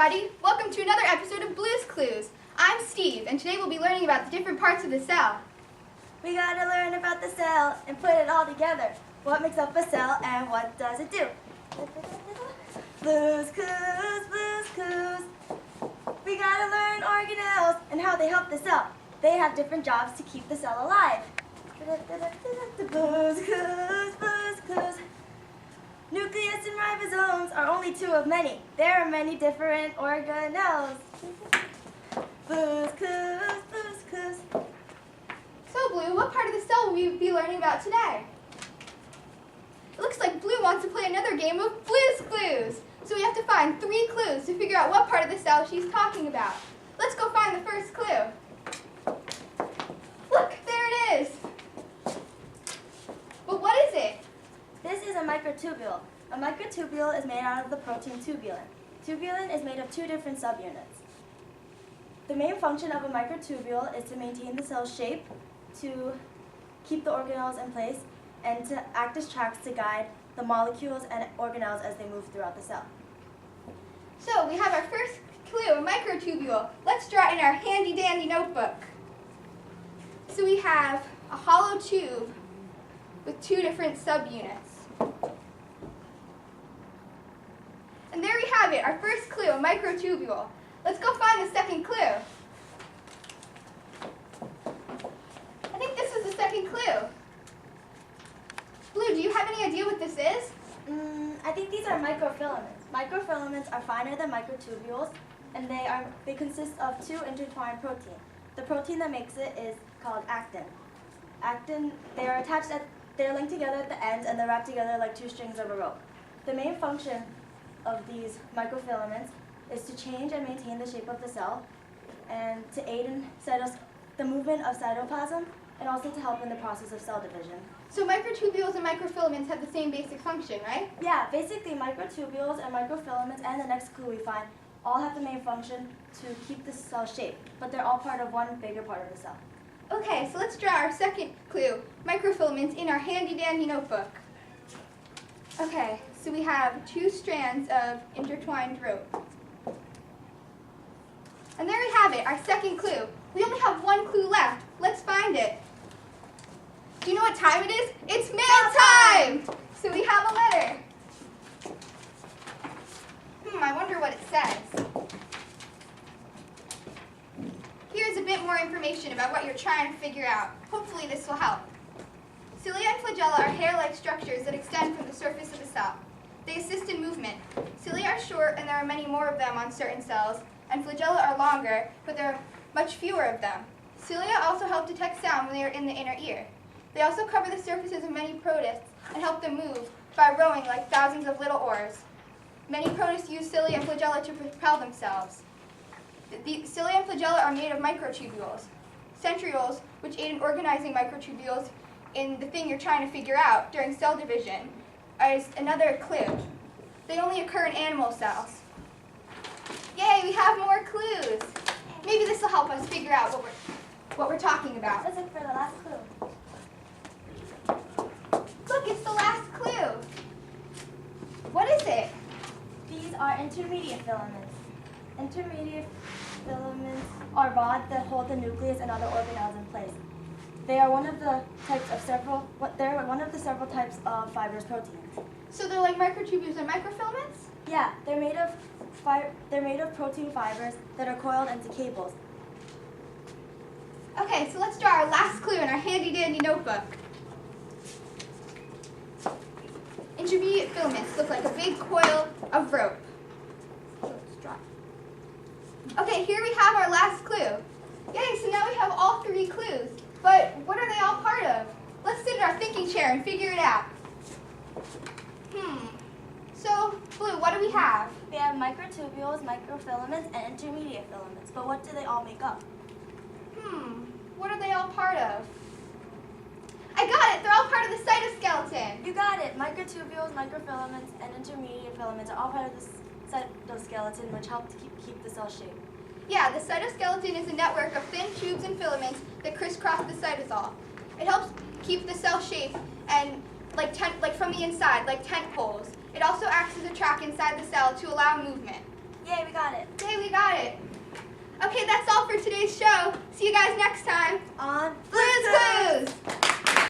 everybody! Welcome to another episode of Blue's Clues. I'm Steve, and today we'll be learning about the different parts of the cell. We gotta learn about the cell and put it all together. What makes up a cell and what does it do? Blue's Clues, Blue's Clues. We gotta learn organelles and how they help the cell. They have different jobs to keep the cell alive. Blue's Clues, Blue's Clues. Nucleus and ribosomes are only two of many. There are many different organelles. Blue's Clues, Blue's Clues. So Blue, what part of the cell will we be learning about today? It looks like Blue wants to play another game of Blue's Clues. So we have to find 3 clues to figure out what part of the cell she's talking about. Let's go find the first clue. Look, there it is. But what is it? This is a microtubule. A microtubule is made out of the protein tubulin. Tubulin is made of 2 different subunits. The main function of a microtubule is to maintain the cell's shape, to keep the organelles in place, and to act as tracks to guide the molecules and organelles as they move throughout the cell. So we have our first clue, a microtubule. Let's draw it in our handy-dandy notebook. So we have a hollow tube with 2 different subunits. And there we have it, our first clue, a microtubule. Let's go find the second clue. I think this is the second clue. Blue, do you have any idea what this is? I think these are microfilaments. Microfilaments are finer than microtubules, and they consist of 2 intertwined proteins. The protein that makes it is called actin. Actin, they're linked together at the ends, and they're wrapped together like 2 strings of a rope. The main function of these microfilaments is to change and maintain the shape of the cell, and to aid in the movement of cytoplasm, and also to help in the process of cell division. So microtubules and microfilaments have the same basic function, right? Yeah, basically microtubules and microfilaments and the next clue we find all have the main function to keep the cell shape, but they're all part of one bigger part of the cell. Okay, so let's draw our second clue, microfilaments, in our handy-dandy notebook. Okay, so we have 2 strands of intertwined rope. And there we have it, our second clue. We only have 1 clue left. Let's find it. Do you know what time it is? It's mail time! So we have a letter. I wonder what it says. Here's a bit more information about what you're trying to figure out. Hopefully this will help. Cilia and flagella are hair-like structures that extend from the surface of the cell. They assist in movement. Cilia are short, and there are many more of them on certain cells, and flagella are longer, but there are much fewer of them. Cilia also help detect sound when they are in the inner ear. They also cover the surfaces of many protists and help them move by rowing like thousands of little oars. Many protists use cilia and flagella to propel themselves. The cilia and flagella are made of microtubules. Centrioles, which aid in organizing microtubules in the thing you're trying to figure out during cell division, is another clue. They only occur in animal cells. Yay, we have more clues. Maybe this will help us figure out what we're talking about. Let's look for the last clue. Look, it's the last clue. What is it? These are intermediate filaments. Intermediate filaments are rods that hold the nucleus and other organelles in place. They are one of the several types of fibrous proteins. So they're like microtubules and microfilaments? Yeah, they're made of protein fibers that are coiled into cables. Okay, so let's draw our last clue in our handy-dandy notebook. Intermediate filaments look like a big coil of rope. So let's draw. Okay, here we have our last clue. Yay, so now we have all 3 clues. But what are they all part of? Let's sit in our thinking chair and figure it out. So, Blue, what do we have? We have microtubules, microfilaments, and intermediate filaments. But what do they all make up? What are they all part of? I got it! They're all part of the cytoskeleton! You got it! Microtubules, microfilaments, and intermediate filaments are all part of the cytoskeleton, which help to keep the cell shape. Yeah, the cytoskeleton is a network of thin tubes and filaments that crisscross the cytosol. It helps keep the cell shape and like from the inside, like tent poles. It also acts as a track inside the cell to allow movement. Yay, we got it. Okay, that's all for today's show. See you guys next time.